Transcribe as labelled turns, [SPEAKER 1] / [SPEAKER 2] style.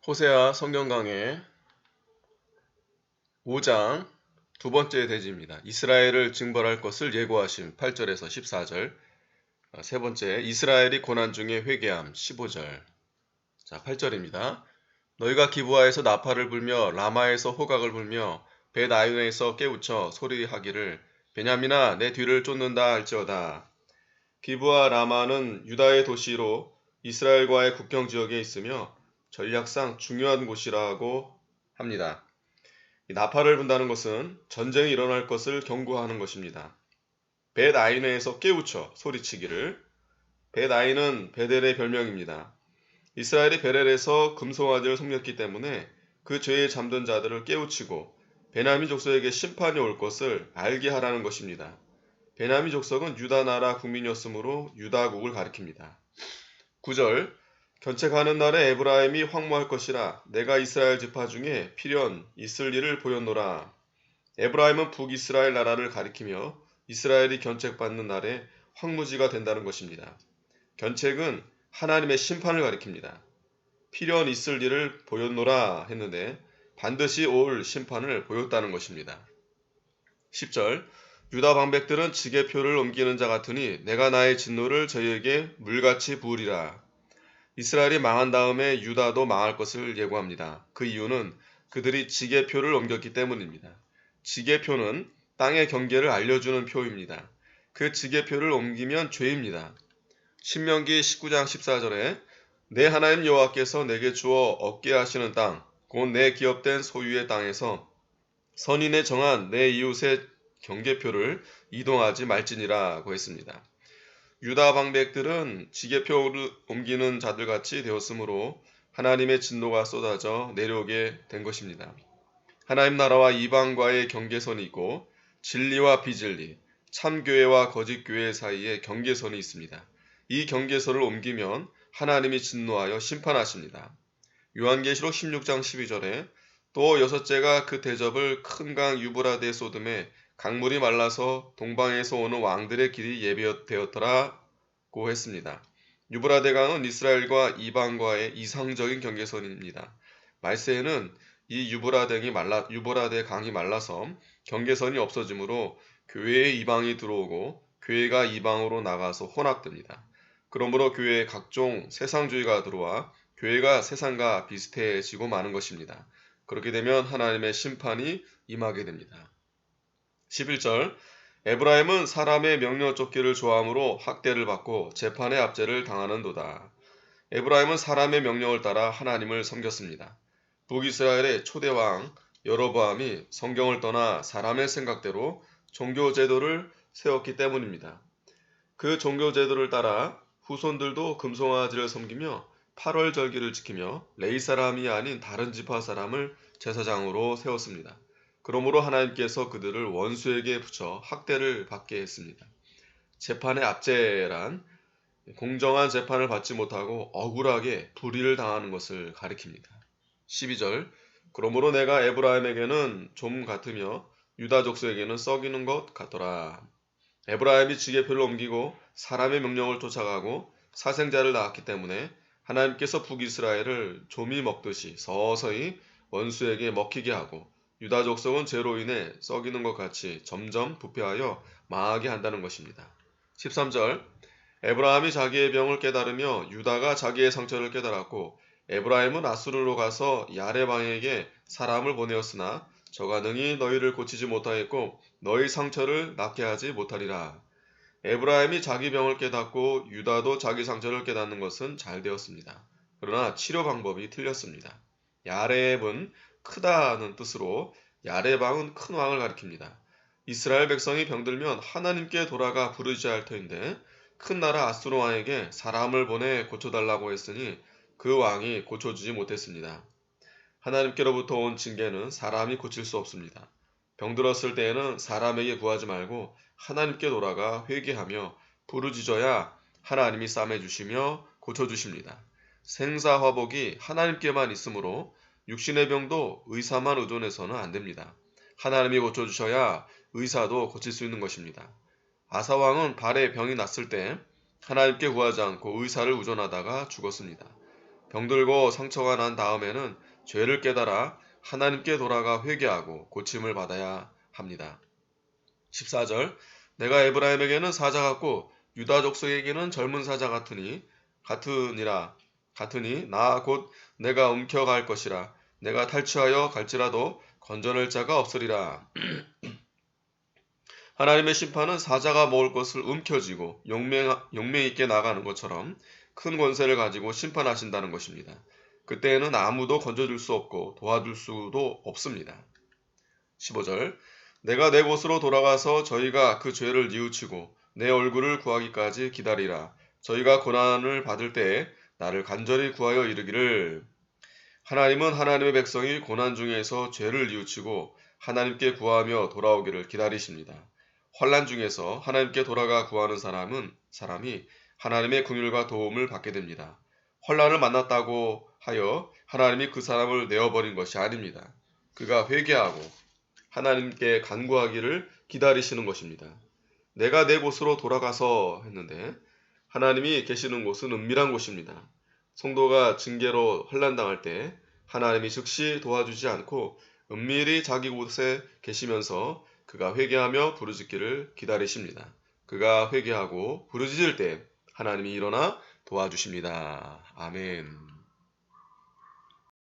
[SPEAKER 1] 호세아 성경 강해 5장 두 번째 대지입니다. 이스라엘을 징벌할 것을 예고하심 8절에서 14절. 세 번째, 이스라엘이 고난 중에 회개함 15절. 자, 8절입니다. 너희가 기브아에서 나팔을 불며 라마에서 호각을 불며 벳아이온에서 깨우쳐 소리하기를 베냐민아 내 뒤를 쫓는다 할지어다. 기브아 라마는 유다의 도시로 이스라엘과의 국경 지역에 있으며 전략상 중요한 곳이라고 합니다. 나팔을 분다는 것은 전쟁이 일어날 것을 경고하는 것입니다. 벳아이너에서 깨우쳐 소리치기를. 벳아이는 베델의 별명입니다. 이스라엘이 베델에서 금송아지를 섬겼기 때문에 그 죄에 잠든 자들을 깨우치고 베냐민 족속에게 심판이 올 것을 알게 하라는 것입니다. 베냐민 족속은 유다 나라 국민이었으므로 유다국을 가리킵니다. 9절 견책하는 날에 에브라임이 황무할 것이라 내가 이스라엘 지파 중에 필연 있을 일을 보였노라. 에브라임은 북이스라엘 나라를 가리키며 이스라엘이 견책받는 날에 황무지가 된다는 것입니다. 견책은 하나님의 심판을 가리킵니다. 필연 있을 일을 보였노라 했는데 반드시 올 심판을 보였다는 것입니다. 10절 유다 방백들은 지게표를 옮기는 자 같으니 내가 나의 진노를 저희에게 물같이 부으리라. 이스라엘이 망한 다음에 유다도 망할 것을 예고합니다. 그 이유는 그들이 지게표를 옮겼기 때문입니다. 지게표는 땅의 경계를 알려주는 표입니다. 그 지게표를 옮기면 죄입니다. 신명기 19장 14절에 내 하나님 여호와께서 내게 주어 얻게 하시는 땅, 곧 내 기업된 소유의 땅에서 선인에 정한 내 이웃의 경계표를 이동하지 말지니라고 했습니다. 유다 방백들은 지게표를 옮기는 자들같이 되었으므로 하나님의 진노가 쏟아져 내려오게 된 것입니다. 하나님 나라와 이방과의 경계선이 있고 진리와 비진리, 참교회와 거짓교회 사이에 경계선이 있습니다. 이 경계선을 옮기면 하나님이 진노하여 심판하십니다. 요한계시록 16장 12절에 또 여섯째가 그 대접을 큰 강 유브라데 쏟음에 강물이 말라서 동방에서 오는 왕들의 길이 예비되었더라고 했습니다. 유브라데 강은 이스라엘과 이방과의 이상적인 경계선입니다. 말세에는 이 유브라데 강이 말라서 경계선이 없어지므로 교회에 이방이 들어오고 교회가 이방으로 나가서 혼합됩니다. 그러므로 교회에 각종 세상주의가 들어와 교회가 세상과 비슷해지고 마는 것입니다. 그렇게 되면 하나님의 심판이 임하게 됩니다. 11절 에브라임은 사람의 명령 쫓기를 좋아하므로 학대를 받고 재판의 압제를 당하는도다. 에브라임은 사람의 명령을 따라 하나님을 섬겼습니다. 북이스라엘의 초대왕 여로보암이 성경을 떠나 사람의 생각대로 종교제도를 세웠기 때문입니다. 그 종교제도를 따라 후손들도 금송아지를 섬기며 8월 절기를 지키며 레위 사람이 아닌 다른 지파 사람을 제사장으로 세웠습니다. 그러므로 하나님께서 그들을 원수에게 붙여 학대를 받게 했습니다. 재판의 압제란 공정한 재판을 받지 못하고 억울하게 불의를 당하는 것을 가리킵니다. 12절 그러므로 내가 에브라임에게는 좀 같으며 유다 족속에게는 썩이는 것 같더라. 에브라임이 지게표를 옮기고 사람의 명령을 쫓아가고 사생자를 낳았기 때문에 하나님께서 북이스라엘을 좀이 먹듯이 서서히 원수에게 먹히게 하고 유다 족속은 죄로 인해 썩이는 것 같이 점점 부패하여 망하게 한다는 것입니다. 13절 에브라임이 자기의 병을 깨달으며 유다가 자기의 상처를 깨달았고 에브라임은 아수르로 가서 야레방에게 사람을 보내었으나 저가 능히 너희를 고치지 못하였고 너희 상처를 낫게 하지 못하리라. 에브라임이 자기 병을 깨닫고 유다도 자기 상처를 깨닫는 것은 잘 되었습니다. 그러나 치료 방법이 틀렸습니다. 야레heb은 크다는 뜻으로 야레방은 큰 왕을 가리킵니다. 이스라엘 백성이 병들면 하나님께 돌아가 부르짖어야 할 터인데 큰 나라 아수르 왕에게 사람을 보내 고쳐달라고 했으니 그 왕이 고쳐주지 못했습니다. 하나님께로부터 온 징계는 사람이 고칠 수 없습니다. 병들었을 때에는 사람에게 구하지 말고 하나님께 돌아가 회개하며 부르짖어야 하나님이 싸매주시며 고쳐주십니다. 생사화복이 하나님께만 있으므로 육신의 병도 의사만 의존해서는 안 됩니다. 하나님이 고쳐주셔야 의사도 고칠 수 있는 것입니다. 아사왕은 발에 병이 났을 때 하나님께 구하지 않고 의사를 의존하다가 죽었습니다. 병들고 상처가 난 다음에는 죄를 깨달아 하나님께 돌아가 회개하고 고침을 받아야 합니다. 14절 내가 에브라임에게는 사자 같고 유다 족속에게는 젊은 사자 같으니 나 곧 내가 움켜갈 것이라. 내가 탈취하여 갈지라도 건져낼 자가 없으리라. 하나님의 심판은 사자가 먹을 것을 움켜쥐고 용맹 있게 나가는 것처럼 큰 권세를 가지고 심판하신다는 것입니다. 그때에는 아무도 건져줄 수 없고 도와줄 수도 없습니다. 15절 내가 내 곳으로 돌아가서 저희가 그 죄를 뉘우치고 내 얼굴을 구하기까지 기다리라. 저희가 고난을 받을 때에 나를 간절히 구하여 이르기를. 하나님은 하나님의 백성이 고난 중에서 죄를 뉘우치고 하나님께 구하며 돌아오기를 기다리십니다. 환난 중에서 하나님께 돌아가 구하는 사람이 하나님의 긍휼과 도움을 받게 됩니다. 환난을 만났다고 하여 하나님이 그 사람을 내어버린 것이 아닙니다. 그가 회개하고 하나님께 간구하기를 기다리시는 것입니다. 내가 내 곳으로 돌아가서 했는데 하나님이 계시는 곳은 은밀한 곳입니다. 성도가 징계로 환난당할 때 하나님이 즉시 도와주지 않고 은밀히 자기 곳에 계시면서 그가 회개하며 부르짖기를 기다리십니다. 그가 회개하고 부르짖을 때 하나님이 일어나 도와주십니다. 아멘.